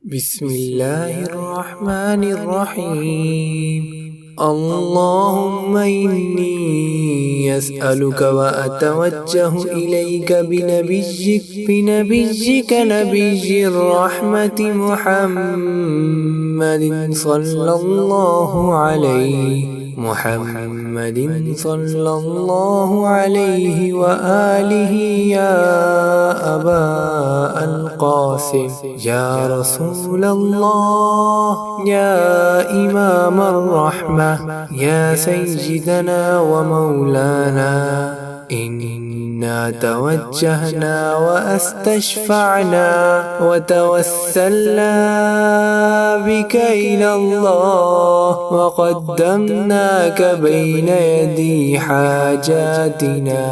بسم الله الرحمن الرحيم. اللهم إني أسألك وأتوجه إليك بنبيك نبي الرحمة محمد صلى الله عليه وآله يا أبا القاسم، يا رسول الله، يا إمام الرحمة، يا سيدنا ومولانا، إنا توجهنا واستشفعنا وتوسلنا بك إلى الله، وقدمناك بين يدي حاجاتنا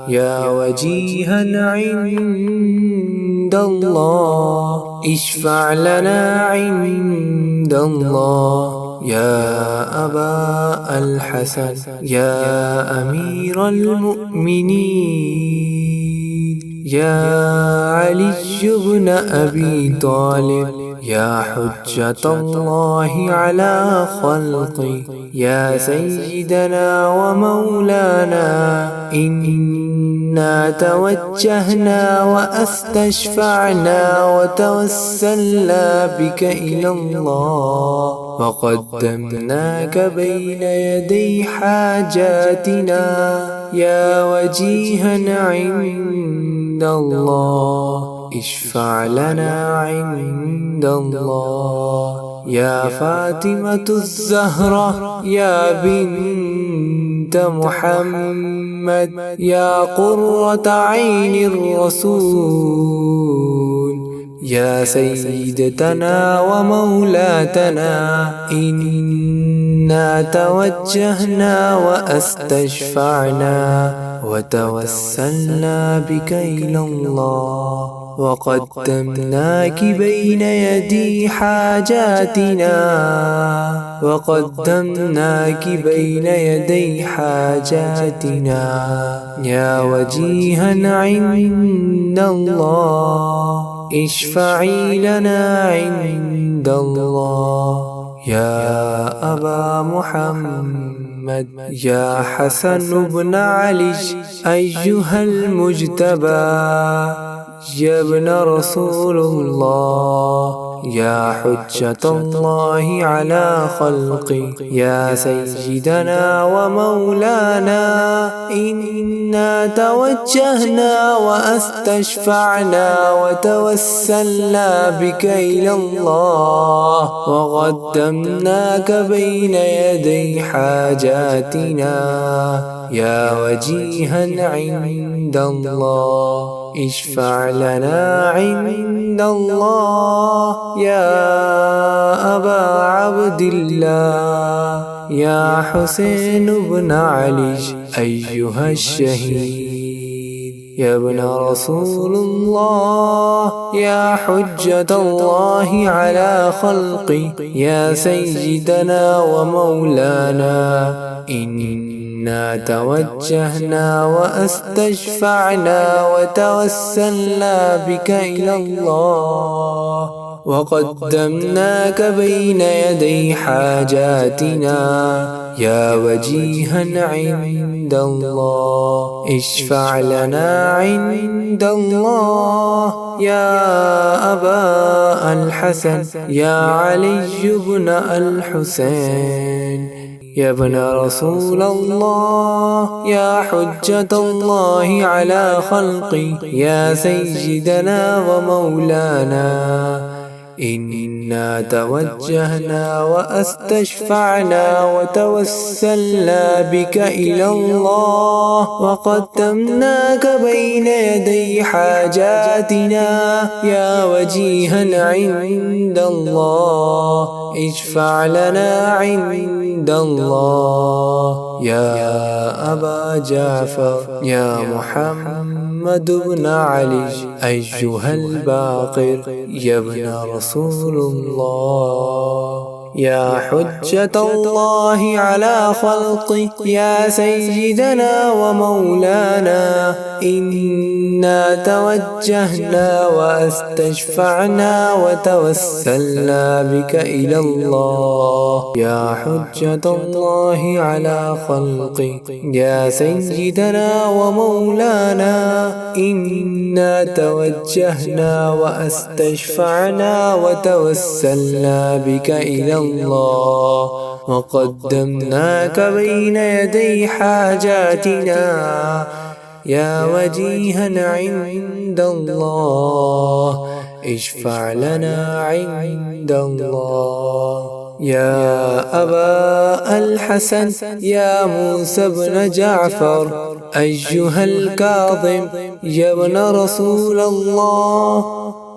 يا وجيها عند الله، اشفع لنا عند الله يا أبا الحسن، يا أمير المؤمنين، يا علي بن أبي طالب، يا حجة الله على خلقه، يا سيدنا ومولانا، إنا توجهنا واستشفعنا وتوسلنا بك إلى الله، وقدمناك بين يدي حاجاتنا يا وجيها عند الله، اشفع لنا عند الله يا فاطمة الزهرة، يا بنت محمد، يا قرة عين الرسول، يا سيدتنا ومولاتنا، إنا توجهنا واستشفعنا وتوسلنا بك إلى الله، وقدمناك بين يدي حاجاتنا، يا وجيها عند الله، اشفعي لنا عند الله يا أبا محمد، يا حسن بن علي أيها المجتبى، يا ابن رسول الله، يا حجة الله على خلقه، يا سيدنا ومولانا، إنا توجهنا واستشفعنا وتوسلنا بك إلى الله، وقدمناك بين يدي حاجاتنا يا وجيها عند الله، اشفع لنا عند الله يا أبا عبد الله، يا حسين بن علي أيها الشهيد، يا ابن رسول الله، يا حجة الله على خلقه، يا سيدنا ومولانا، إنا توجهنا واستشفعنا وتوسلنا بك إلى الله، وقدمناك بين يدي حاجاتنا يا وجيها عند الله، اشفع لنا عند الله يا أبا الحسن، يا علي بن الحسين، يا ابن رسول الله، يا حجة الله على خلقه، يا سيدنا ومولانا، إنا توجهنا واستشفعنا وتوسلنا بك إلى الله، وقدمناك بين يدي حاجاتنا يا وجيها عند الله، اشفع لنا عند الله يا أبا جعفر، يا محمد بن علي أيها الباقر، يا ابن رسول الله. يا حجة الله على خلقه يا سيدنا ومولانا إنا توجهنا واستشفعنا وتوسلنا بك إلى الله يا حجة الله على خلقه يا سيدنا ومولانا إنا توجهنا واستشفعنا وتوسلنا بك إلى الله وقدمناك بين يدي حاجاتنا يا وجيها عند الله اشفع لنا عند الله يا أبا الحسن يا موسى بن جعفر أيها الكاظم يا ابن رسول الله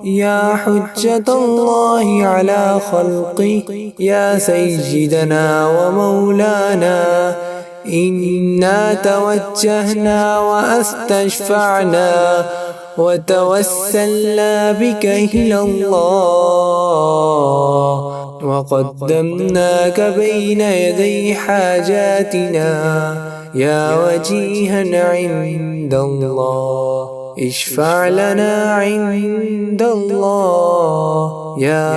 يا حجة الله على خلقه يا سيدنا ومولانا إنا توجهنا واستشفعنا وتوسلنا بك إلى الله وقدمناك بين يدي حاجاتنا يا وجيها عند الله اشفع لنا عند الله يا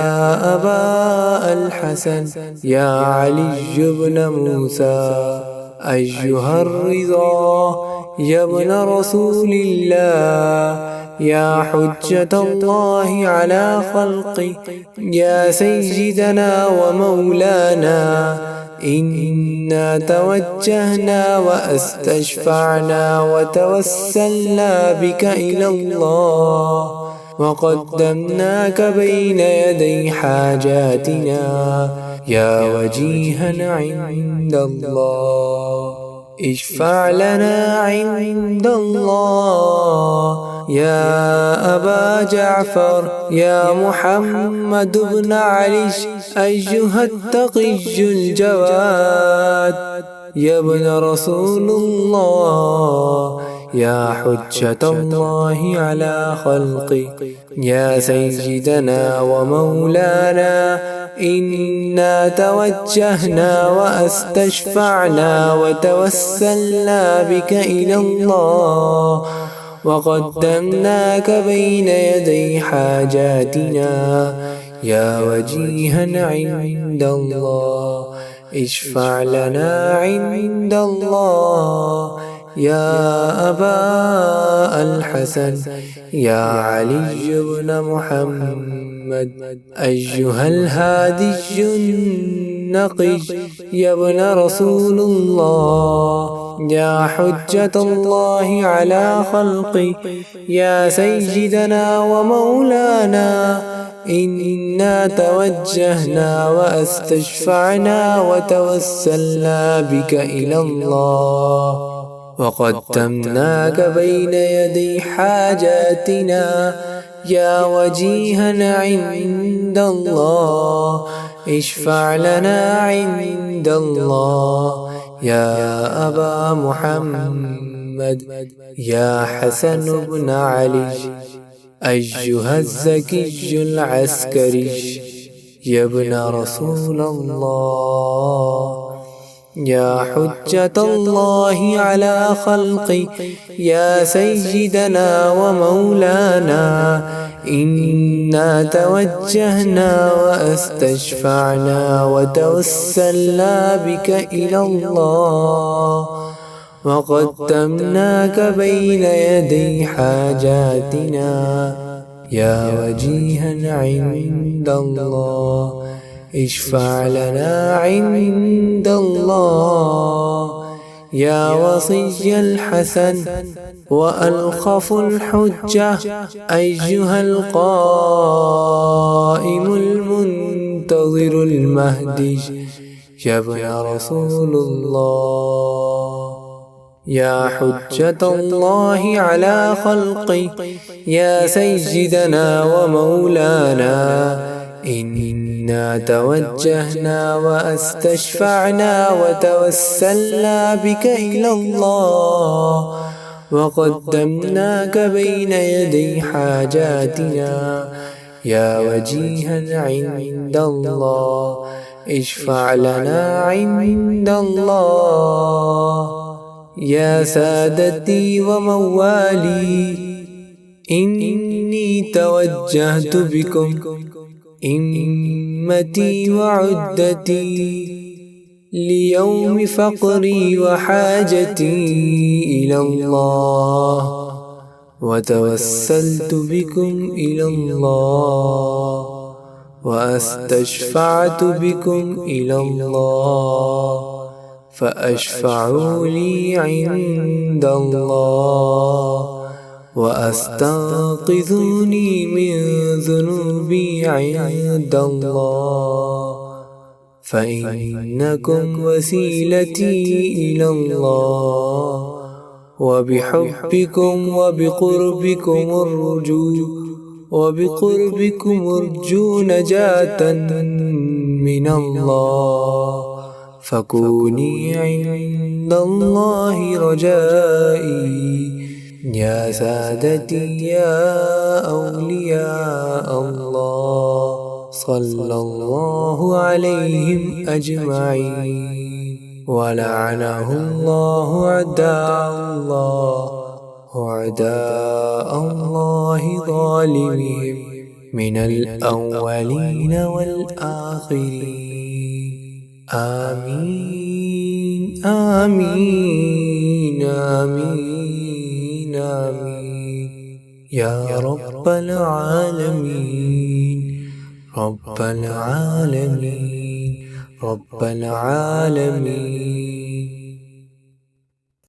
أبا الحسن يا علي بن موسى أيها الرضا يا ابن رسول الله يا حجة الله على خلقه يا سيدنا ومولانا إنا توجهنا واستشفعنا وتوسلنا بك إلى الله وقدمناك بين يدي حاجاتنا يا وجيها عند الله اشفع لنا عند الله يا أبا جعفر يا محمد بن علي أيها التقي الجواد يا ابن رسول الله يا حجة الله على خلقه يا سيدنا ومولانا إنا توجهنا واستشفعنا وتوسلنا بك إلى الله وقدمناك بين يدي حاجاتنا يا وجيها عند الله اشفع لنا عند الله يا أبا الحسن يا علي بن محمد أيها الهادي النقي يا ابن رسول الله يا حجة الله على خلقه يا سيدنا ومولانا إنا توجهنا واستشفعنا وتوسلنا بك إلى الله وقدمناك بين يدي حاجاتنا يا وجيها عند الله اشفع لنا عند الله يا أبا محمد يا حسن بن علي أيها الزكي العسكري يا ابن رسول الله يا حجة الله على خلقه يا سيدنا ومولانا إنا توجهنا واستشفعنا وتوسلنا بك إلى الله وقدمناك بين يدي حاجاتنا يا وجيها عند الله اشفع لنا عند الله يا وصي الحسن وألخف الحجة أيها القائم المنتظر المهدي يا ابن رسول الله يا حجة الله على خلقه يا سيدنا ومولانا إنا توجهنا واستشفعنا وتوسلنا بك إلى الله وقدمناك بين يدي حاجاتنا يا وجيها عند الله اشفع لنا عند الله يا سادتي وموالي. إني توجهت بكم إمتي وعدتي ليوم فقري وحاجتي إلى الله، وتوسلت بكم إلى الله، وأستشفعت بكم إلى الله، فأشفعوا لي عند الله، وأستنقذوني من ذنوبي عند الله، فإنكم وسيلتي إلى الله، وبحبكم وبقربكم أرجو نجاة من الله، فكوني عند الله رجائي يا سادتي يا أولياء الله. صلى الله عليهم أجمعين، ولعنه الله أعداء الله ظالمهم من الأولين والآخرين. آمين آمين آمين آمين يا رب العالمين، رب العالمين، رب العالمين.